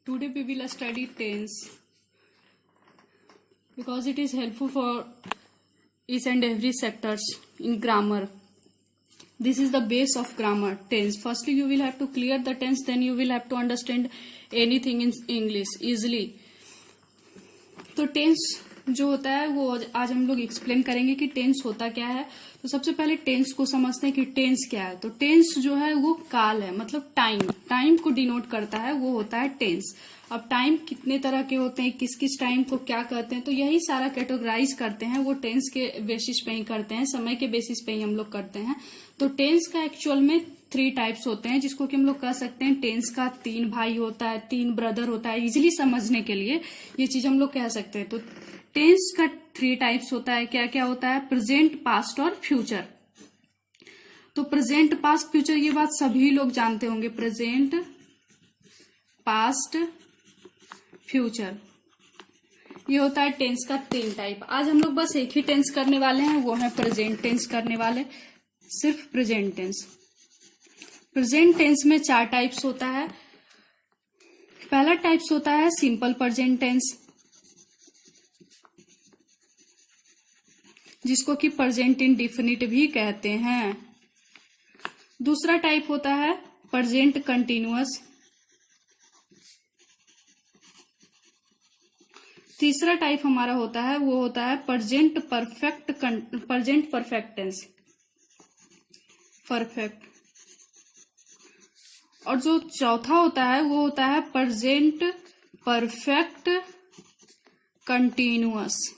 Today we will study tense because it is helpful for each and every sectors in grammar. This is the base of grammar, tense. Firstly, you will have to clear the tense, then you will have to understand anything in English easily. तो tense जो होता है वो आज हम लोग explain करेंगे कि टेंस होता क्या है. तो सबसे पहले टेंस को समझते हैं कि टेंस क्या है. तो टेंस जो है वो काल है, मतलब टाइम को डिनोट करता है, वो होता है टेंस. अब टाइम कितने तरह के होते हैं, किस किस टाइम को क्या कहते हैं, तो यही सारा कैटेगराइज करते हैं, वो टेंस के बेसिस पे ही करते हैं, समय के बेसिस पे ही हम लोग करते हैं. तो टेंस का एक्चुअल में 3 टाइप्स होते हैं, जिसको कि हम लोग कह सकते हैं टेंस का 3 भाई होता है, 3 ब्रदर होता है. इजिली समझने के लिए ये चीज हम लोग कह सकते हैं. तो टेंस का 3 टाइप्स होता है. क्या क्या होता है? प्रेजेंट, पास्ट और फ्यूचर. तो प्रेजेंट, पास्ट, फ्यूचर ये बात सभी लोग जानते होंगे. प्रेजेंट, पास्ट, फ्यूचर, ये होता है टेंस का 3 टाइप. आज हम लोग बस एक ही टेंस करने वाले हैं, वो है प्रेजेंट टेंस करने वाले, सिर्फ प्रेजेंट टेंस. प्रेजेंट टेंस में 4 टाइप्स होता है. पहला टाइप्स होता है सिंपल प्रेजेंट टेंस, जिसको कि प्रेजेंट इंडेफिनिट भी कहते हैं. दूसरा टाइप होता है प्रेजेंट कंटिन्यूअस. तीसरा टाइप हमारा होता है वो होता है प्रेजेंट परफेक्ट टेंस, परफेक्ट. और जो चौथा होता है वो होता है प्रेजेंट परफेक्ट कंटिन्यूअस.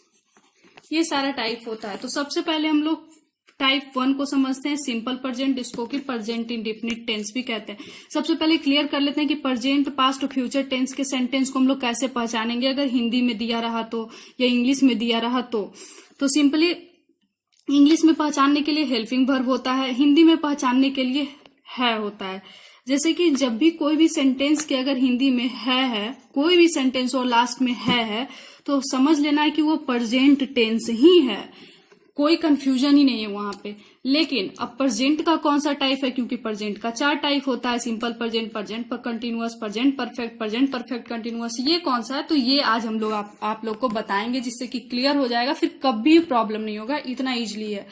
ये सारा टाइप होता है. तो सबसे पहले हम लोग टाइप 1 को समझते हैं, सिंपल प्रेजेंट, जिसको कि प्रेजेंट इंडेफिनिट टेंस भी कहते हैं. सबसे पहले क्लियर कर लेते हैं कि प्रेजेंट, पास्ट और फ्यूचर टेंस के सेंटेंस को हम लोग कैसे पहचानेंगे, अगर हिंदी में दिया रहा तो या इंग्लिश में दिया रहा तो सिंपली इंग्लिश में पहचानने के लिए हेल्पिंग वर्ब होता है, हिंदी में पहचानने के लिए है होता है. जैसे कि जब भी कोई भी सेंटेंस के अगर हिंदी में है, कोई भी सेंटेंस और लास्ट में है, तो समझ लेना है कि वो प्रेजेंट टेंस ही है, कोई कंफ्यूजन ही नहीं है वहां पे. लेकिन अब प्रेजेंट का कौन सा टाइप है, क्योंकि प्रेजेंट का 4 टाइप होता है, simple present, present continuous, present perfect continuous. ये कौन सा है, तो ये आज हम लोग आप लोग को बताएंगे, जिससे कि क्लियर हो जाएगा, फिर कभी प्रॉब्लम नहीं होगा, इतना इजिली है.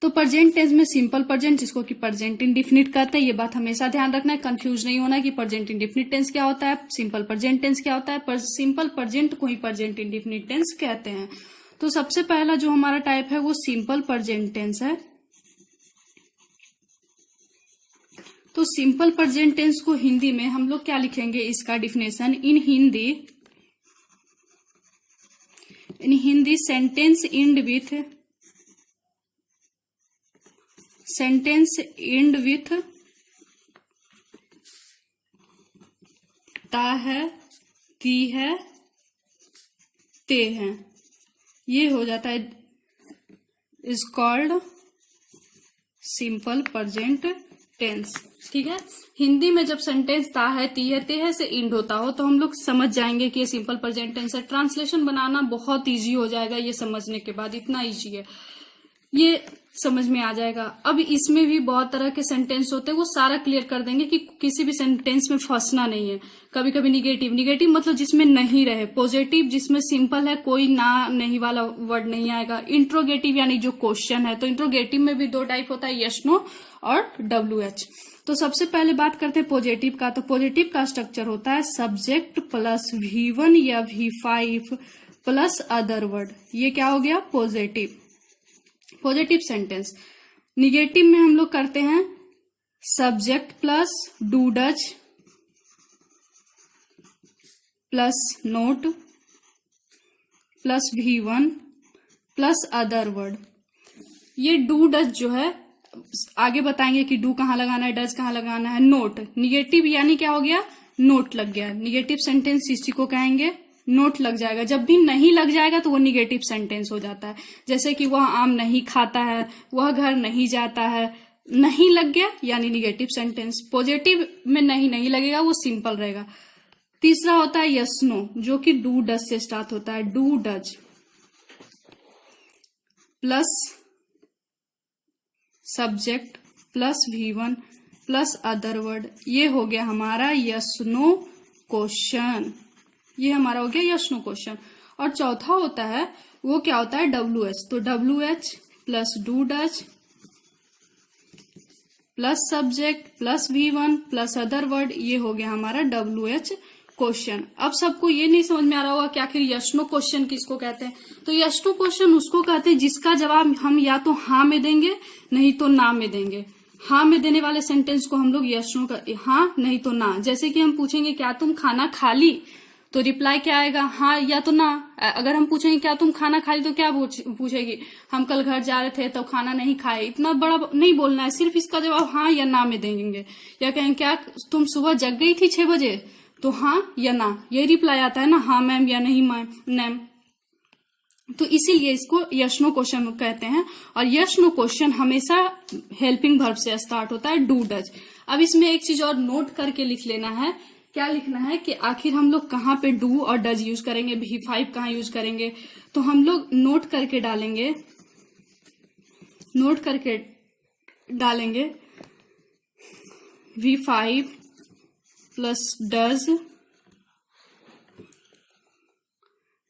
तो प्रेजेंट टेंस में सिंपल प्रेजेंट, जिसको कि प्रेजेंट इंडेफिनिट कहते हैं, ये बात हमेशा ध्यान रखना है, कंफ्यूज नहीं होना कि प्रेजेंट इंडेफिनिट टेंस क्या होता है, सिंपल प्रेजेंट टेंस क्या होता है. पर सिंपल प्रेजेंट को ही प्रेजेंट इंडेफिनिट टेंस कहते हैं. तो सबसे पहला जो हमारा टाइप है वो सिंपल प्रेजेंट टेंस है. तो सिंपल प्रेजेंट टेंस को हिंदी में हम लोग क्या लिखेंगे, इसका definition in Hindi sentence and with ता है, ती है, ते है, ये हो जाता है, is called simple present tense. ठीक है. हिंदी में जब सेंटेंस ता है, ती है, ते है से इंड होता हो तो हम लोग समझ जाएंगे कि ये सिंपल प्रेजेंट टेंस है. ट्रांसलेशन बनाना बहुत इजी हो जाएगा, ये समझने के बाद इतना इजी है, ये समझ में आ जाएगा. अब इसमें भी बहुत तरह के सेंटेंस होते हैं, वो सारा क्लियर कर देंगे कि किसी भी सेंटेंस में फंसना नहीं है. कभी कभी निगेटिव मतलब जिसमें नहीं रहे, पॉजिटिव जिसमें सिंपल है, कोई ना नहीं वाला वर्ड नहीं आएगा, इंट्रोगेटिव यानी जो क्वेश्चन है. तो इंट्रोगेटिव में भी 2 टाइप होता है, यस नो और WH. तो सबसे पहले बात करते हैं पॉजिटिव का. तो पॉजिटिव का स्ट्रक्चर होता है सब्जेक्ट प्लस V1 या V5 प्लस अदर वर्ड. ये क्या हो गया, पॉजिटिव सेंटेंस. निगेटिव में हम लोग करते हैं subject plus do does plus not plus V1 plus other word. ये डू डज जो है आगे बताएंगे कि डू कहाँ लगाना है, डज कहाँ लगाना है. नोट निगेटिव यानी क्या हो गया, नोट लग गया. निगेटिव सेंटेंस इसी को कहेंगे, नोट लग जाएगा. जब भी नहीं लग जाएगा तो वो निगेटिव सेंटेंस हो जाता है. जैसे कि वह आम नहीं खाता है, वह घर नहीं जाता है, नहीं लग गया यानी निगेटिव सेंटेंस. पॉजिटिव में नहीं लगेगा, वो सिंपल रहेगा. तीसरा होता है यस नो, जो कि डू डज से स्टार्ट होता है. Do does plus subject plus V1 plus other word, ये हो गया हमारा यस नो क्वेश्चन। ये हमारा हो गया यस नो क्वेश्चन। और चौथा होता है वो क्या होता है WH, तो WH plus do Dutch plus subject plus V1 plus other word, ये हो गया हमारा WH क्वेश्चन। अब सबको ये नहीं समझ में आ रहा होगा कि आखिर यस नो क्वेश्चन किसको कहते हैं। तो यस नो क्वेश्चन उसको कहते हैं जिसका जवाब हम या तो हाँ में देंगे नहीं तो ना में देंगे। हाँ में देने वाले सेंटेंस को हम लोग यस नो का हाँ नहीं तो ना। जैसे कि हम पूछेंगे क्या तुम खाना खा ली, तो रिप्लाई क्या आएगा, हाँ या तो ना। अगर हम पूछेंगे क्या तुम खाना खा ली, तो क्या पूछेगी, हम कल घर जा रहे थे तो खाना नहीं खाए। इतना बड़ा नहीं बोलना है, सिर्फ इसका जवाब हाँ या ना में देंगे। या कहेंगे क्या तुम सुबह जग गई थी 6 बजे, तो हाँ या ना, ये रिप्लाई आता है ना, हाँ मैम या नहीं मैम। तो इसीलिए इसको यस नो क्वेश्चन कहते हैं। और यस नो क्वेश्चन हमेशा हेल्पिंग वर्ब से स्टार्ट होता है, डू डज। अब इसमें एक चीज और नोट करके लिख लेना है, क्या लिखना है कि आखिर हम लोग कहाँ पे डू और डज यूज करेंगे, V5 कहाँ यूज करेंगे। तो हम लोग नोट करके डालेंगे V5 plus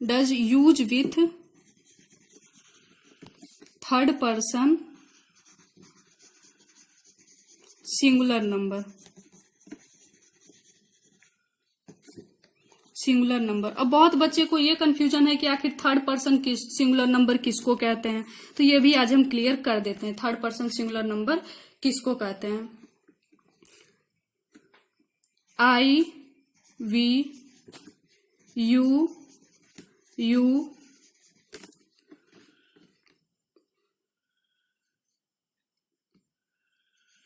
does use with third person singular number. अब बहुत बच्चे को ये कंफ्यूजन है कि आखिर थर्ड पर्सन सिंगुलर नंबर किसको कहते हैं। तो ये भी आज हम क्लियर कर देते हैं, थर्ड पर्सन सिंगुलर नंबर किसको कहते हैं। I, V, you,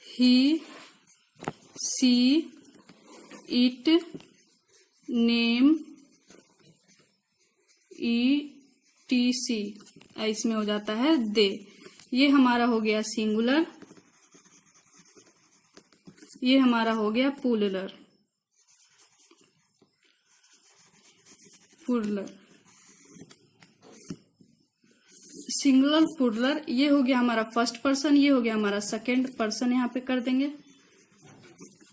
he, she, it, name, etc। इसमें हो जाता है दे। ये हमारा हो गया सिंगुलर, ये हमारा हो गया प्लूरल। सिंगुलर प्लूरल, ये हो गया हमारा फर्स्ट पर्सन, ये हो गया हमारा सेकंड पर्सन, यहाँ पे कर देंगे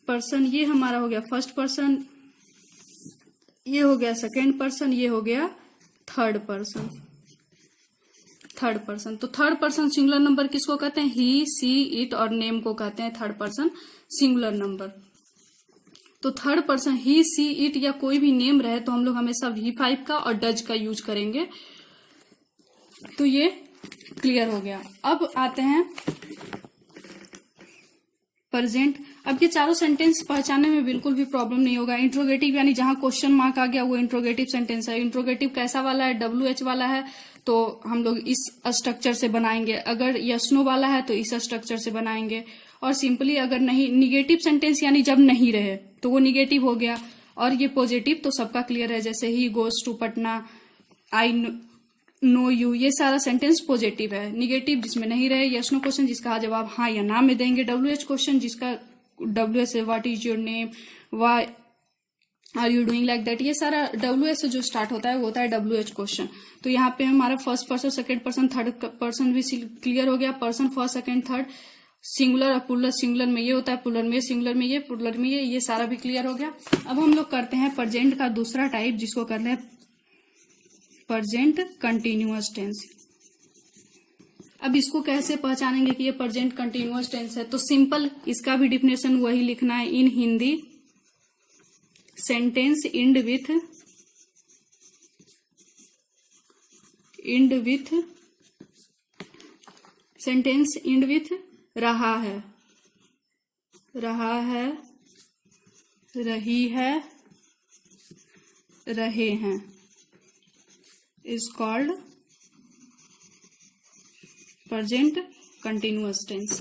पर्सन। ये हमारा हो गया फर्स्ट पर्सन, ये हो गया सेकंड पर्सन, ये हो गया थर्ड पर्सन। तो थर्ड पर्सन सिंगुलर नंबर किसको कहते हैं, ही, सी, इट और नेम को कहते हैं थर्ड पर्सन सिंगुलर नंबर। तो third person he, she, it या कोई भी नेम रहे तो हम लोग हमेशा V5 का और डज का यूज करेंगे। तो ये क्लियर हो गया। अब आते हैं प्रेजेंट। अब ये चारों सेंटेंस पहचानने में बिल्कुल भी प्रॉब्लम नहीं होगा। इंट्रोगेटिव यानी जहां क्वेश्चन मार्क आ गया वो इंट्रोगेटिव सेंटेंस है। इंट्रोगेटिव कैसा वाला है, WH वाला है तो हम लोग इस स्ट्रक्चर से बनाएंगे। अगर यस नो वाला है तो इस स्ट्रक्चर से बनाएंगे। और सिंपली अगर नहीं, निगेटिव सेंटेंस यानी जब नहीं रहे तो वो निगेटिव हो गया। और ये पॉजिटिव तो सबका क्लियर है, जैसे ही goes to Patna, I know you, ये सारा सेंटेंस पॉजिटिव है। निगेटिव जिसमें नहीं रहे, यस नो क्वेश्चन जिसका जवाब हाँ या ना में देंगे। WH क्वेश्चन जिसका WH से what is your name, why are you doing like that, ये सारा WH से जो स्टार्ट होता है वो होता है WH क्वेश्चन। तो यहाँ पे हमारा first person, second person, third person भी क्लियर हो गया। Person first second third, singular और प्लूरल। सिंगुलर में ये होता है, प्लूरल में सिंगुलर में ये, प्लूरल में ये सारा भी क्लियर हो गया। अब हम लोग करते हैं प्रेजेंट का दूसरा टाइप, जिसको करते हैं प्रेजेंट कंटिन्यूअस टेंस। अब इसको कैसे पहचानेंगे कि ये प्रेजेंट कंटिन्यूअस टेंस है, तो सिंपल इसका भी डिफिनेशन वही लिखना है। In Hindi sentence end with रहा है, रही है, रहे हैं, is called present continuous tense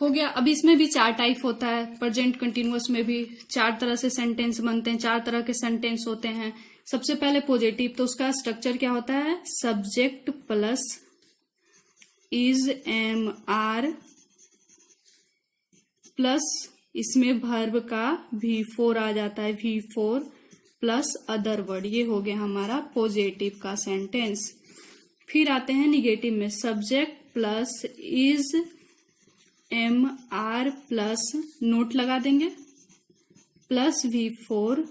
हो गया। अब इसमें भी 4 टाइप होता है। प्रेजेंट कंटिन्यूअस में भी 4 तरह से सेंटेंस बनते हैं, 4 तरह के सेंटेंस होते हैं। सबसे पहले पॉजिटिव, तो उसका स्ट्रक्चर क्या होता है, subject plus is, am, are plus इसमें वर्ब का V4 आ जाता है, V4 प्लस अदर वर्ड। ये हो गया हमारा पॉजिटिव का सेंटेंस। फिर आते हैं निगेटिव में, subject plus is am are plus not लगा देंगे plus V4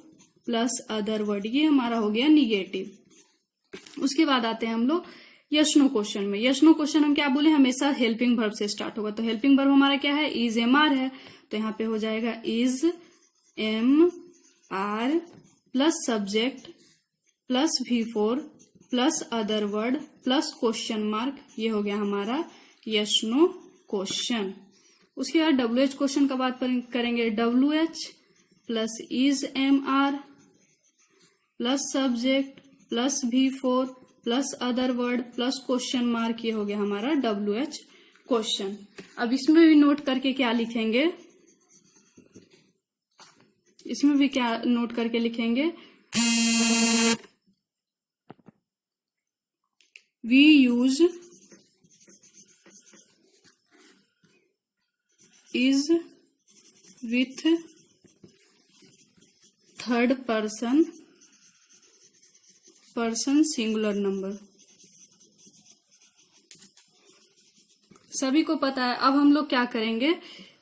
plus other word, ये हमारा हो गया निगेटिव। उसके बाद आते हैं हम लोग यस नो क्वेश्चन में। यस नो क्वेश्चन हम क्या बोले, हमेशा हेल्पिंग वर्ब से स्टार्ट होगा। तो हेल्पिंग वर्ब हमारा क्या है, इज एम आर है, तो यहाँ पे हो जाएगा is am are plus subject plus V4 plus other word plus question mark, ये हो गया हमारा यस नो क्वेश्चन। उसके बाद WH क्वेश्चन का बात करेंगे। WH plus is am are plus subject plus V4 plus other word plus question mark, ये हो गया हमारा WH क्वेश्चन। अब इसमें भी नोट करके क्या लिखेंगे, इसमें भी क्या नोट करके लिखेंगे, we use is with third person singular number. सभी को पता है। अब हम लोग क्या करेंगे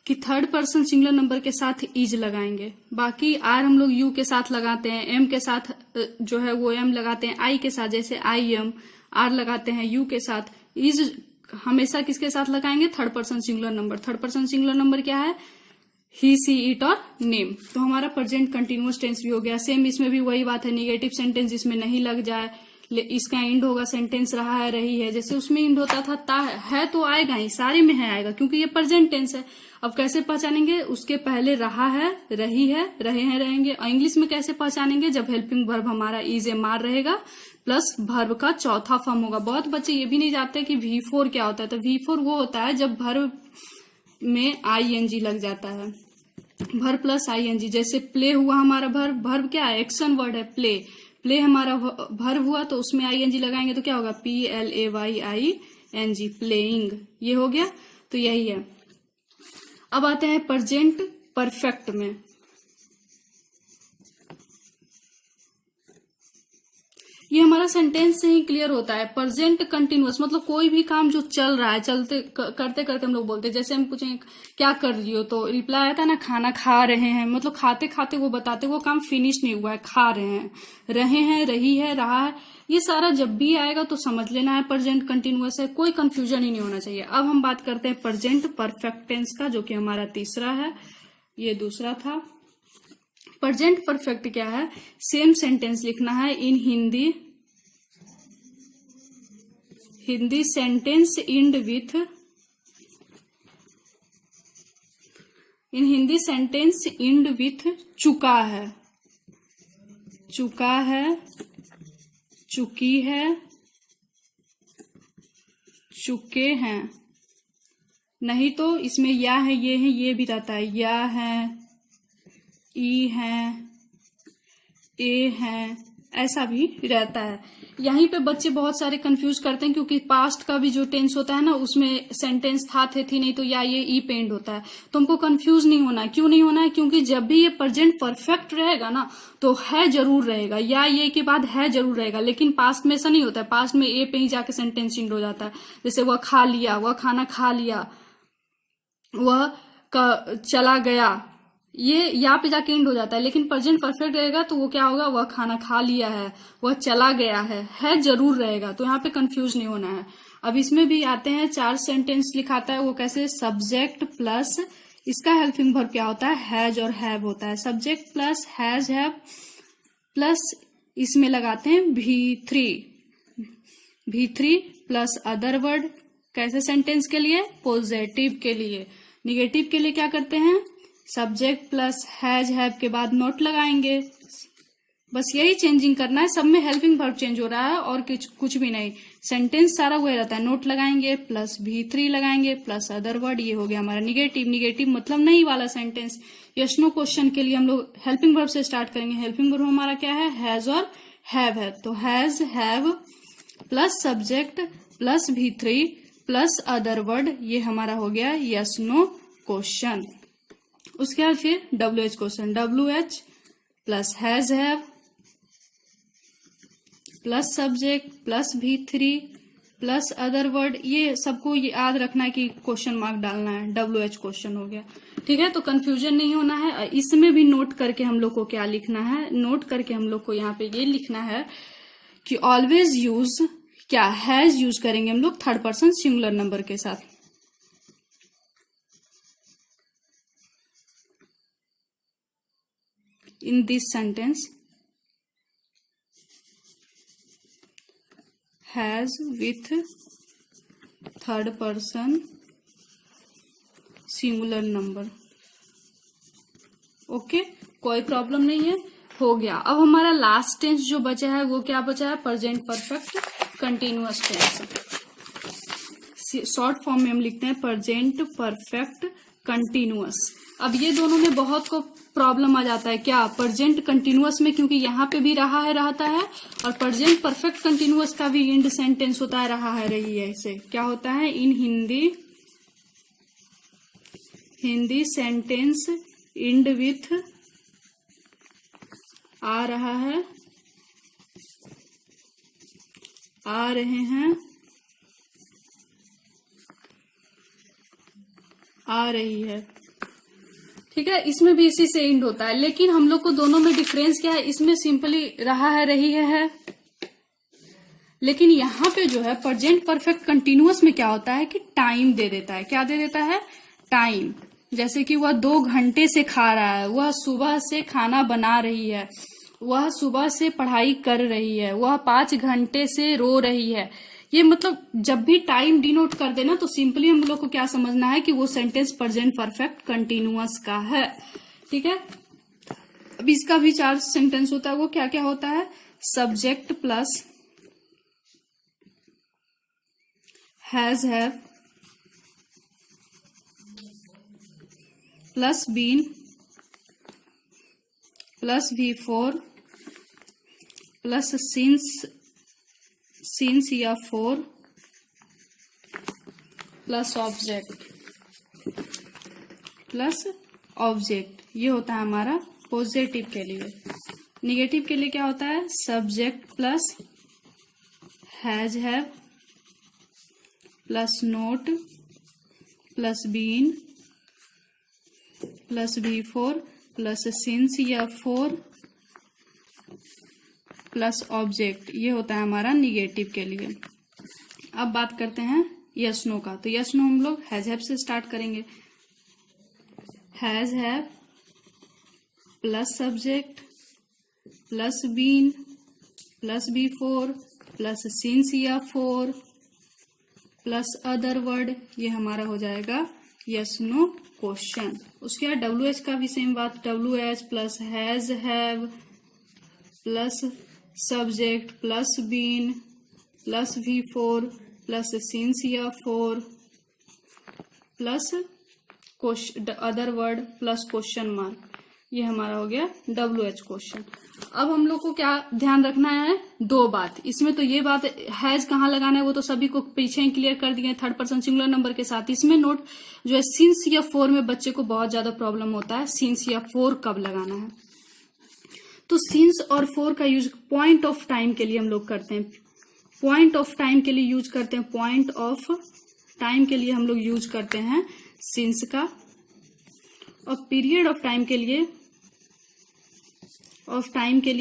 कि थर्ड पर्सन सिंगुलर नंबर के साथ इज लगाएंगे। बाकी आर हम लोग यू के साथ लगाते हैं, एम के साथ जो है वो एम लगाते हैं, आई के साथ जैसे आई एम, आर लगाते हैं यू के साथ। इज हमेशा किसके साथ लगाएंगे, third person singular number. Third person singular number क्या है, ही सी इट और नेम। तो हमारा प्रेजेंट कंटिन्यूअस टेंस भी हो गया। सेम इसमें भी वही बात है, निगेटिव सेंटेंस जिसमें नहीं लग जाए, इसका इंड होगा, सेंटेंस रहा है रही है, जैसे उसमें इंड होता था ता है तो आएगा ही, सारे में है आएगा क्योंकि ये प्रेजेंट टेंस है। अब कैसे पहचानेंगे, उसके पहले रहा है, रही है, रहे हैं, रहेंगे। और इंग्लिश में कैसे पहचानेंगे, जब हेल्पिंग वर्ब हमारा इज एम आर रहेगा प्लस वर्ब का चौथा फॉर्म होगा। बहुत बच्चे ये भी नहीं जानते कि V4 क्या होता है। तो V4 वो होता है जब वर्ब में ING लग जाता है, वर्ब प्लस ING। जैसे प्ले हुआ हमारा वर्ब, वर्ब क्या है, एक्शन वर्ड है, प्ले। प्ले हमारा वर्ब हुआ तो उसमें ING लगाएंगे तो क्या होगा, PLAYING, प्लेइंग, ये हो गया। तो यही है। अब आते हैं प्रेजेंट परफेक्ट में। ये हमारा सेंटेंस से ही क्लियर होता है। प्रेजेंट कंटिन्यूअस मतलब कोई भी काम जो चल रहा है, चलते करते करते हम लोग बोलते हैं। जैसे हम पूछें क्या कर रही हो, तो रिप्लाई आता है ना, खाना खा रहे हैं। मतलब खाते खाते वो बताते वो काम फिनिश नहीं हुआ है, खा रहे हैं, रहे हैं, रही है, रहा है। ये सारा जब भी आएगा तो समझ लेना है प्रेजेंट कंटिन्यूअस है, कोई कंफ्यूजन ही नहीं होना चाहिए। अब हम बात करते हैं प्रेजेंट परफेक्ट टेंस का, जो कि हमारा तीसरा है, ये दूसरा था। प्रेजेंट परफेक्ट क्या है, सेम सेंटेंस लिखना है in Hindi sentence end with, in Hindi sentence end with चुका है, चुका है, चुकी है, चुके हैं। नहीं तो इसमें या है, ये भी रहता है, या है, ई है, ए है, ऐसा भी रहता है। यहीं पे बच्चे बहुत सारे कंफ्यूज करते हैं क्योंकि पास्ट का भी जो टेंस होता है ना, उसमें सेंटेंस था, थे, थी नहीं, तो या ये ई पे एंड होता है। तो हमको कंफ्यूज नहीं होना है। क्यों नहीं होना है, क्योंकि जब भी ये प्रेजेंट परफेक्ट रहेगा ना तो है जरूर रहेगा, या ये के बाद है जरूर रहेगा। लेकिन पास्ट में ऐसा नहीं होता है, पास्ट में ए पे ही जाके सेंटेंस एंड हो जाता है। जैसे वह खा लिया, वह खाना खा लिया, वह चला गया, ये यहाँ पे जाके एंड हो जाता है। लेकिन प्रेजेंट परफेक्ट रहेगा तो वो क्या होगा, वह खाना खा लिया है, वह चला गया है जरूर रहेगा। तो यहाँ पे कंफ्यूज नहीं होना है। अब इसमें भी आते हैं, 4 सेंटेंस लिखाता है, वो कैसे, सब्जेक्ट प्लस, इसका हेल्पिंग वर्ब क्या होता है, हैज और हैव होता है। Subject plus has have plus इसमें लगाते हैं V3 प्लस अदर वर्ड। कैसे सेंटेंस के लिए, पॉजिटिव के लिए। निगेटिव के लिए क्या करते हैं, सब्जेक्ट प्लस हैज हैव के बाद नोट लगाएंगे। बस यही चेंजिंग करना है, सब में हेल्पिंग वर्ब चेंज हो रहा है और कुछ भी नहीं। सेंटेंस सारा वही रहता है, नोट लगाएंगे प्लस V3 लगाएंगे प्लस अदर वर्ड, ये हो गया हमारा निगेटिव। निगेटिव मतलब नहीं वाला सेंटेंस। यस नो क्वेश्चन के लिए हम लोग हेल्पिंग वर्ब से स्टार्ट करेंगे। हेल्पिंग वर्ब हमारा क्या है, हैज और हैव है। तो has have plus subject plus V3 plus other word, ये हमारा हो गया यस नो क्वेश्चन। उसके बाद फिर WH question, WH plus has have plus subject plus V3 plus other word, ये सबको याद रखना है कि क्वेश्चन मार्क डालना है, WH क्वेश्चन हो गया। ठीक है, तो कंफ्यूजन नहीं होना है। इसमें भी नोट करके हम लोग को क्या लिखना है, नोट करके हम लोग को यहाँ पे ये लिखना है कि ऑलवेज यूज, क्या हैज यूज करेंगे हम लोग थर्ड पर्सन सिंगुलर नंबर के साथ। In this sentence has with third person singular number. Okay, कोई प्रॉब्लम नहीं है, हो गया। अब हमारा लास्ट टेंस जो बचा है वो क्या बचा है, present perfect continuous tense. Short form में हम लिखते हैं प्रेजेंट परफेक्ट कंटिन्यूअस। अब ये दोनों में बहुत को प्रॉब्लम आ जाता है, क्या प्रेजेंट कंटिन्यूअस में, क्योंकि यहाँ पे भी रहा है रहता है, और प्रेजेंट परफेक्ट कंटिन्यूअस का भी इंड सेंटेंस होता है रहा है रही है। इसे क्या होता है, in Hindi sentence end with आ रहा है, आ रहे हैं, आ रही है। ठीक है, इसमें भी इसी से इंड होता है, लेकिन हम लोग को दोनों में डिफरेंस क्या है, इसमें सिंपली रहा है रही है, लेकिन यहाँ पे जो है प्रेजेंट परफेक्ट कंटिन्यूअस में क्या होता है कि टाइम दे देता है। क्या दे देता है, टाइम। जैसे कि वह 2 घंटे से खा रहा है, वह सुबह से खाना बना रही है, वह सुबह से पढ़ाई कर रही है, वह 5 घंटे से रो रही है। ये मतलब जब भी टाइम डिनोट कर देना तो सिंपली हम लोग को क्या समझना है कि वो सेंटेंस प्रेजेंट परफेक्ट कंटिन्यूअस का है। ठीक है, अब इसका भी 4 सेंटेंस होता है, वो क्या क्या होता है, subject plus has have plus been plus V4 plus since या फोर प्लस ऑब्जेक्ट। ये होता है हमारा पॉजिटिव के लिए। निगेटिव के लिए क्या होता है, subject plus has have plus not plus been plus V4 plus since या फोर प्लस ऑब्जेक्ट। ये होता है हमारा निगेटिव के लिए। अब बात करते हैं यस नो का। तो यस नो हम लोग हैज हैव से स्टार्ट करेंगे। Has have plus subject plus been plus V4 plus since या फोर प्लस अदर वर्ड। ये हमारा हो जाएगा यस नो क्वेश्चन। उसके बाद WH का भी सेम बात, WH plus has have plus subject plus been plus V4 plus since या for plus other word plus question mark. ये हमारा हो गया WH क्वेश्चन। अब हम लोग को क्या ध्यान रखना है, 2 बात इसमें। तो ये बात हैज कहाँ लगाना है वो तो सभी को पीछे ही क्लियर कर दिए थर्ड पर्सन सिंगुलर नंबर के साथ। इसमें नोट जो है सिंस या फोर में बच्चे को बहुत ज्यादा प्रॉब्लम होता है, सिंस या फोर कब लगाना है। तो सिंस और फोर का यूज पॉइंट ऑफ टाइम के लिए हम लोग करते हैं, पॉइंट ऑफ टाइम के लिए यूज करते हैं, पॉइंट ऑफ टाइम के लिए हम लोग यूज करते हैं सिंस का, और पीरियड ऑफ टाइम के लिए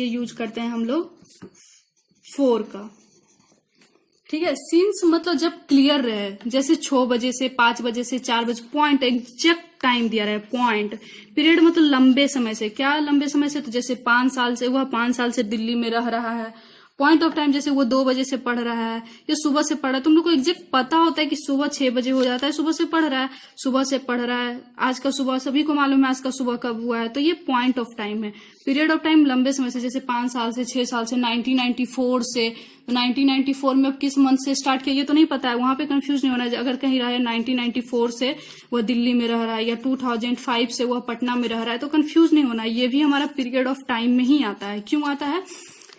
यूज करते हैं हम लोग फोर का। ठीक है, सिंस मतलब जब क्लियर रहे, जैसे 6 बजे से 5 बजे से 4 बजे, पॉइंट एग्जैक्ट टाइम दिया रहे, पॉइंट। पीरियड मतलब लंबे समय से, क्या लंबे समय से, तो जैसे 5 साल से, वह 5 साल से दिल्ली में रह रहा है। पॉइंट ऑफ टाइम जैसे वो 2 बजे से पढ़ रहा है या सुबह से पढ़ रहा है। तुम लोग को एग्जैक्ट पता होता है कि सुबह 6 बजे हो जाता है, सुबह से पढ़ रहा है, सुबह से पढ़ रहा है। आज का सुबह सभी को मालूम है आज का सुबह कब हुआ है, तो ये पॉइंट ऑफ टाइम है। पीरियड ऑफ टाइम लंबे समय से, जैसे 5 साल से, 6 साल से, 1994 से। 1994 में अब किस मंथ से स्टार्ट किया ये तो नहीं पता है, वहां पे कंफ्यूज नहीं होना है। अगर कहीं रहा है 1994 से वह दिल्ली में रह रहा है या 2005 से वह पटना में रह रहा है, तो कंफ्यूज नहीं होना है। ये भी हमारा पीरियड ऑफ टाइम में ही आता है। क्यों आता है,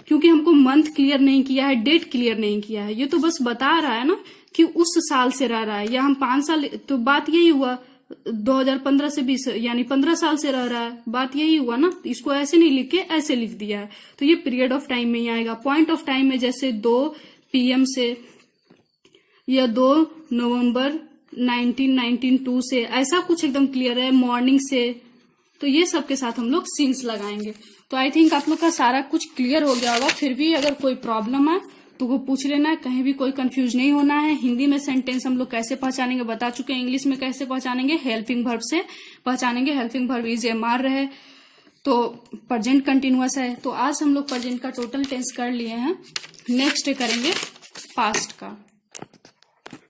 क्योंकि हमको मंथ क्लियर नहीं किया है, डेट क्लियर नहीं किया है। ये तो बस बता रहा है ना कि उस साल से रह रहा है, या हम 5 साल, तो बात यही हुआ 2015 से 20 यानी 15 साल से रह रहा है, बात यही हुआ ना। इसको ऐसे नहीं लिख के ऐसे लिख दिया है, तो ये पीरियड ऑफ टाइम में ही आएगा। पॉइंट ऑफ टाइम में जैसे 2 PM से या 2 नवंबर 1992 से, ऐसा कुछ एकदम क्लियर है, मॉर्निंग से, तो ये सब के साथ हम लोग सिंस लगाएंगे। तो आई थिंक आप लोग का सारा कुछ क्लियर हो गया होगा। फिर भी अगर कोई प्रॉब्लम है तो वो पूछ लेना है, कहीं भी कोई कंफ्यूज नहीं होना है। हिंदी में सेंटेंस हम लोग कैसे पहचानेंगे बता चुके हैं, इंग्लिश में कैसे पहचानेंगे, हेल्पिंग वर्ब से पहचानेंगे। हेल्पिंग वर्ब इज एमआर रहे तो प्रेजेंट कंटिन्यूअस है। तो आज हम लोग प्रेजेंट का टोटल टेंस कर लिए हैं। नेक्स्ट करेंगे पास्ट का।